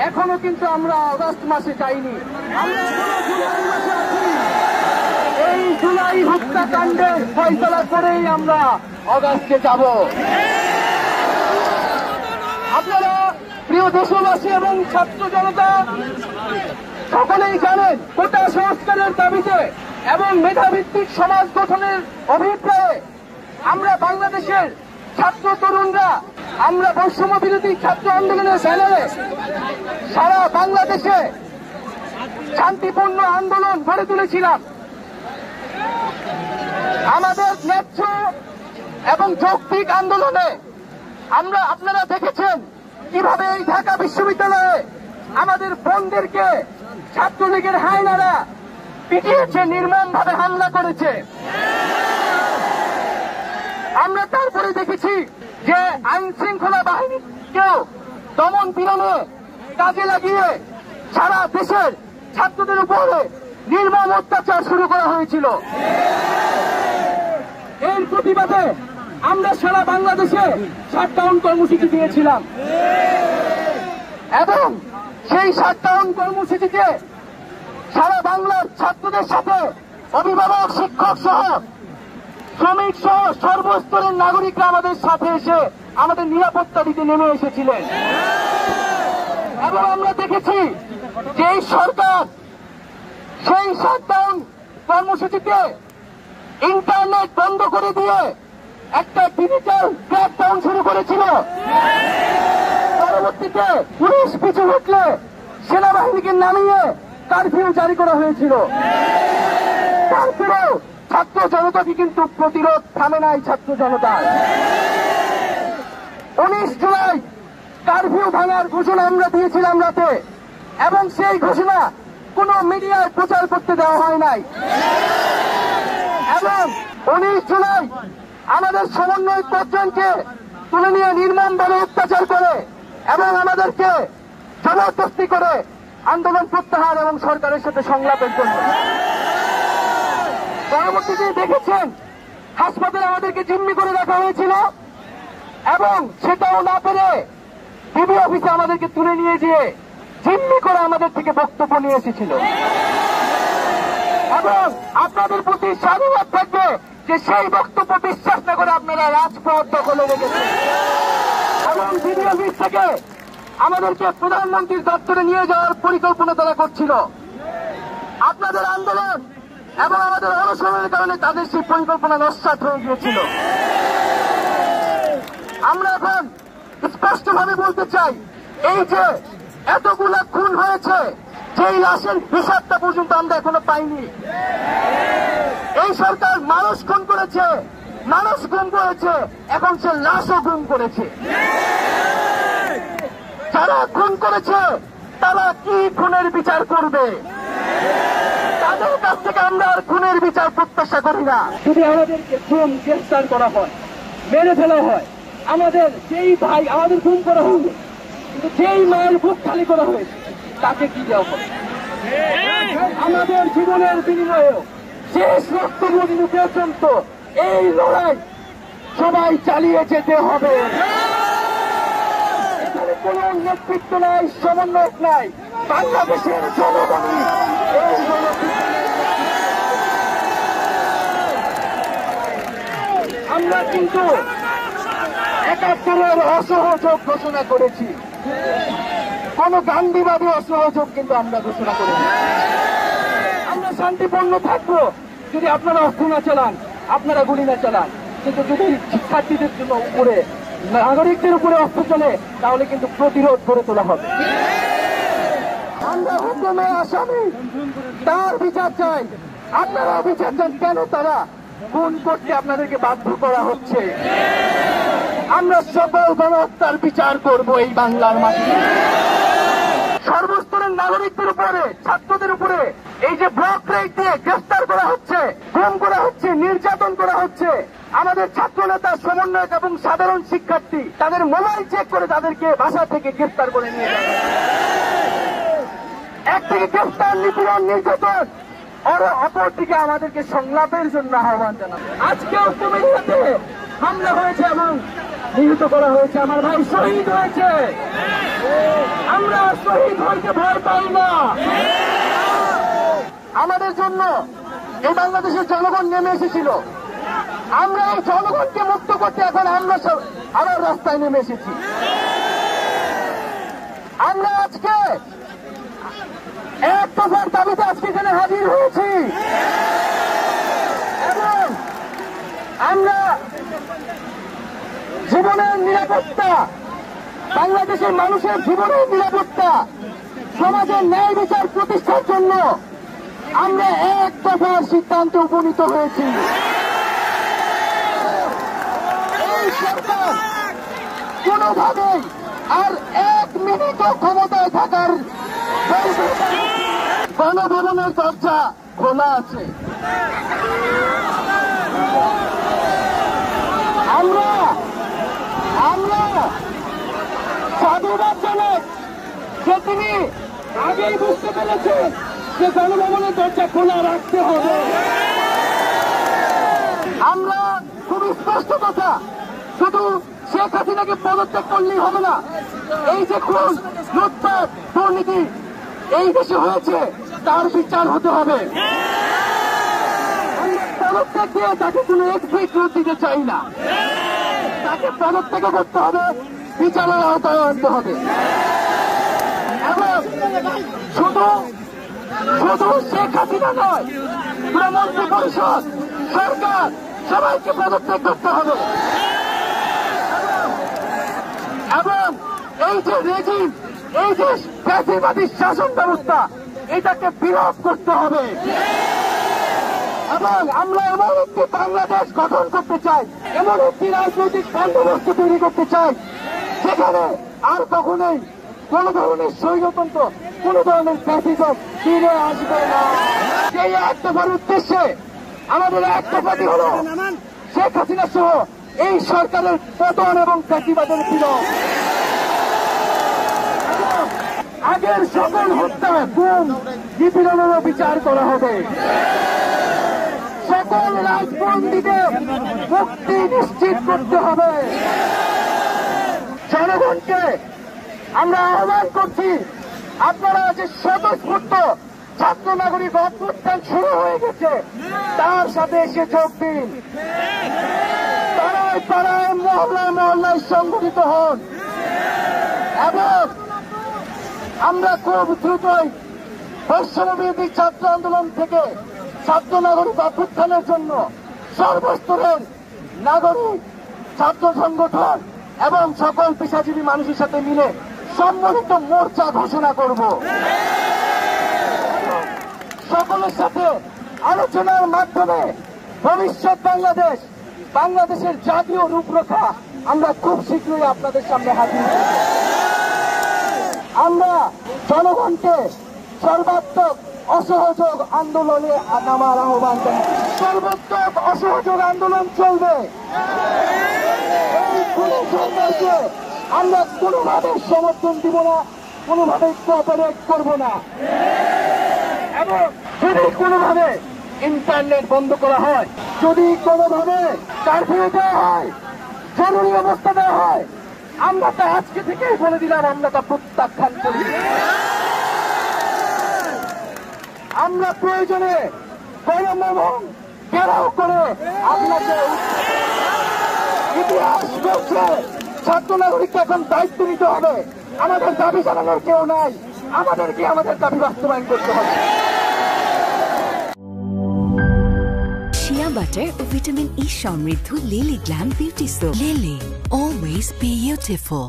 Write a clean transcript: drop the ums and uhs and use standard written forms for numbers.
এখনো কিন্তু আমরা আগস্ট মাসে যাইনি, আমরা জুলাই মাসে আছি। এই জুলাই হত্যাকাণ্ডের ফয়সালা করেই আমরা আগস্টে যাব। আপনারা প্রিয় দেশবাসী এবং ছাত্র জনতা সকলেই জানেন, কোটা সংস্কারের দাবিতে এবং মেধাভিত্তিক সমাজ গঠনের অভিপ্রায়ে আমরা বাংলাদেশের ছাত্র তরুণরা আমরা বৈষম্য বিরোধী ছাত্র আন্দোলনের ব্যানারে সারা বাংলাদেশে শান্তিপূর্ণ আন্দোলন গড়ে তুলেছিলাম। আমাদের ন্যায্য এবং যৌক্তিক আন্দোলনে আপনারা দেখেছেন কিভাবে এই ঢাকা বিশ্ববিদ্যালয়ে আমাদের বোনদেরকে ছাত্রলীগের হায়নারা পিটিয়েছে, নির্মমভাবে হামলা করেছে। আমরা তারপরে দেখেছি যে আইন শৃঙ্খলা বাহিনীকেও দমন পীড়নে কাজে লাগিয়ে সারা দেশের ছাত্রদের উপরে নির্মম অত্যাচার শুরু করা হয়েছিল। এর প্রতিবাদে আমরা সারা বাংলাদেশে শাটডাউন কর্মসূচি দিয়েছিলাম এবং সেই শাটডাউন কর্মসূচিতে সারা বাংলার ছাত্রদের সাথে অভিভাবক, শিক্ষক সহ শ্রমিক সহ সর্বস্তরের নাগরিকরা আমাদের সাথে এসে আমাদের নিরাপত্তা দিতে নেমে এসেছিলেন। এবং আমরা দেখেছি যে এই সরকার সেই শাটডাউন কর্মসূচিতে ইন্টারনেট বন্ধ করে দিয়ে একটা ডিজিটাল ক্র্যাকডাউন শুরু করেছিল। পরবর্তীতে পুলিশ পিছু উঠলে সেনাবাহিনীকে নামিয়ে কারফিউ জারি করা হয়েছিল। তারপরেও ছাত্র জনতাকে কিন্তু প্রতিরোধ থামে নাই। ছাত্র জনতা 19 জুলাই কারফিউ ভাঙার ঘোষণা আমরা দিয়েছিলাম রাতে, এবং সেই ঘোষণা কোন মিডিয়ায় প্রচার করতে দেওয়া হয় নাই। এবং 19 জুলাই আমাদের সমন্বয় 5 জনকে তুলে নিয়ে নির্মমভাবে অত্যাচার করে এবং আমাদেরকে জবরদস্তি করে আন্দোলন প্রত্যাহার এবং সরকারের সাথে সংলাপের জন্য। পরবর্তীতে দেখেছেন হাসপাতালে আমাদেরকে জিম্মি করে রাখা হয়েছিল এবং সেটাও না পেরে ডিবি অফিসে আমাদেরকে তুলে নিয়ে গিয়ে জিম্মি করে আমাদের থেকে বক্তব্য নিয়ে এসেছিল। এবং আপনাদের প্রতি সাধুবাদ থাকবে যে সেই বক্তব্য বিশ্বাস না করে আপনারা রাজপথ দখলে রেখেছেন এবং ডিবি অফিস থেকে আমাদেরকে প্রধানমন্ত্রীর দপ্তরে নিয়ে যাওয়ার পরিকল্পনা তারা করছিল। আপনাদের আন্দোলন এবং আমাদের অনশনের কারণে তাদের সেই পরিকল্পনা নস্যাৎ হয়ে গিয়েছিল। আমরা এখন স্পষ্টভাবে বলতে চাই, এই যে এতগুলা খুন হয়েছে, যেই লাশের হিসাবটা পর্যন্ত আমরা এখনো পাইনি। এই সরকার মানুষ খুন করেছে, মানুষ গুম করেছে, এখন সে লাশও গুম করেছে। যারা খুন করেছে তারা কি খুনের বিচার করবে? তাদের কাছ থেকে আমরা আর খুনের বিচার প্রত্যাশা করি না। যদি আমাদেরকে খুন গ্রেফতার করা হয়, মেরে ফেলা হয়, আমাদের যেই ভাই আমাদের খুন করা হবে, কিন্তু যেই মায়ের বুক খালি করা হয়েছে তাকে কি দেওয়া হবে? আমাদের জীবনের বিনিময়ে শেষ রক্তবিন্দু পর্যন্ত এই লড়াই সবাই চালিয়ে যেতে হবে। এখানে কোন নেতৃত্ব নাই, সমন্বয় নাই, বাংলাদেশের জনগণই এই আমরা কিন্তু 71-এর অসহযোগ ঘোষণা করেছি। কোন গান্ধীবাদী অসহযোগ কিন্তু আমরা ঘোষণা করেছি। আমরা শান্তিপূর্ণ থাকবো যদি আপনারা অস্ত্র না চালান, আপনারা গুলি না চালান। কিন্তু যদি শিক্ষার্থীদের জন্য উপরে, নাগরিকদের উপরে অস্ত্র চলে, তাহলে কিন্তু প্রতিরোধ গড়ে তোলা হবে। আমরা হুকুমে আসামি, তার বিচার চাই। আপনারা বিচার চান কেন তারা খুন করতে আপনাদেরকে বাধ্য করা হচ্ছে? আমরা সকল গণহত্যার বিচার করব এই বাংলার মাটিতে। সর্বস্তরের নাগরিকদের উপরে, ছাত্রদের উপরে এই যে ব্লক রেট দিয়ে গ্রেফতার করা হচ্ছে, গুম করা হচ্ছে, নির্যাতন করা হচ্ছে, আমাদের ছাত্র নেতা, সমন্বয়ক এবং সাধারণ শিক্ষার্থী তাদের মোবাইল চেক করে তাদেরকে বাসা থেকে গ্রেফতার করে নিয়ে যাবে। একদিকে গ্রেফতার, নিপীড়ন, নির্যাতন, আর অপরদিকে আমাদেরকে সংলাপের জন্য আহ্বান জানাবে। আজকেও কুমিল্লাতে হামলা হয়েছে এবং নিহত করা হয়েছে, আমার ভাই শহীদ হয়েছে। আমরা শহীদ হইতে ভয় পাই না। আমাদের জন্য এই বাংলাদেশের জনগণ নেমে এসেছিল। আমরা এই জনগণকে মুক্ত করতে এখন আমরা আবার রাস্তায় নেমে এসেছি। আমরা আজকে এক দফার দাবিতে আজকে এখানে হাজির হয়েছি এবং আমরা জীবনের নিরাপত্তা, বাংলাদেশের মানুষের জীবনের নিরাপত্তা, সমাজের ন্যায় বিচার প্রতিষ্ঠার জন্য আমরা এক দফার সিদ্ধান্তে উপনীত হয়েছি। এই সরকার কোনোভাবেই আর এক মিনিট ক্ষমতায় থাকার গণভবনের দরজা খোলা আছে। আমরা সাধুবাদ জানাই যে তিনি আগেই বুঝতে পেরেছেন যে গণভবনের দরজা খোলা রাখতে হবে। আমরা খুব স্পষ্ট কথা, শুধু শেখ হাসিনাকে পদত্যাগ করলেই হবে না। এই যে খুন, লুটপাট, দুর্নীতি এই দেশে হয়েছে তার বিচার হতে হবে। পদত্যাগ দিয়ে তাকে কোনো এক্সিট রুট দিতে চাই না, তাকে পদত্যাগ করতে হবে, বিচারের আওতায় আনতে হবে এবং শুধু শেখ হাসিনা নয়, পুরো মন্ত্রী পরিষদ, সরকার সবাইকে পদত্যাগ করতে হবে এবং এই যে রেজিম, এই যে ফ্যাসিবাদী শাসন ব্যবস্থা, এটাকে বিলোপ করতে হবে এবং আমরা এমন একটি বাংলাদেশ গঠন করতে চাই, এমন একটি রাজনৈতিক বন্দোবস্ত তৈরি করতে চাই যেখানে আর কখনোই কোন ধরনের স্বৈরতন্ত্র, কোন ধরনের ফ্যাসিজম ফিরে আসবে না। সেই এক দফার উদ্দেশ্যে আমাদের এক দফাটি হল শেখ হাসিনা সহ এই সরকারের পতন এবং ফ্যাসিবাদের বিলোপ। আগের সকল হত্যা, গুম, নিপীড়নেরও বিচার করা হবে। সকল রাজবন্দীদের মুক্তি নিশ্চিত করতে হবে। জনগণকে আমরা আহ্বান করছি, আপনারা যে স্বতঃস্ফূর্ত ছাত্র নাগরিক অভ্যুত্থান শুরু হয়ে গেছে তার সাথে এসে যোগ দিন। পাড়ায় পাড়ায়, মহল্লায় মহল্লায় সংগঠিত হন এবং আমরা খুব দ্রুতই বৈষম্যবিরোধী ছাত্র আন্দোলন থেকে ছাত্র নাগরিক অভ্যুত্থানের জন্য সর্বস্তরের নাগরিক, ছাত্র সংগঠন এবং সকল পেশাজীবী মানুষের সাথে মিলে সম্মিলিত মোর্চা ঘোষণা করব। সকলের সাথে আলোচনার মাধ্যমে ভবিষ্যৎ বাংলাদেশের জাতীয় রূপরেখা আমরা খুব শীঘ্রই আপনাদের সামনে হাজির করব। আমরা জনগণকে সর্বাত্মক অসহযোগ আন্দোলনে নামার আহ্বান জানাই। সর্বাত্মক অসহযোগ আন্দোলন চলবে। এই সরকারকে আমরা কোনোভাবে সমর্থন দিব না, কোনোভাবে কোঅপারেট করব না এবং যদি কোনোভাবে ইন্টারনেট বন্ধ করা হয়, যদি কোনোভাবে কারফিউ দেওয়া হয়, জরুরি অবস্থা দেওয়া হয়, আমরা তা আজকে থেকেই বলে দিলাম, আমরা তা প্রত্যাখ্যান করি। আমরা প্রয়োজনে গরম এবং ঘেরাও করে আপনাকে ইতিহাস বলছে ছাত্র নাগরিককে এখন দায়িত্ব নিতে হবে। আমাদের দাবি জানানোর কেউ নাই, আমাদেরকে আমাদের দাবি বাস্তবায়ন করতে হবে। শিয়া বাটার ও ভিটামিন ই সমৃদ্ধ lily glam beauty soap. Lily, always be beautiful.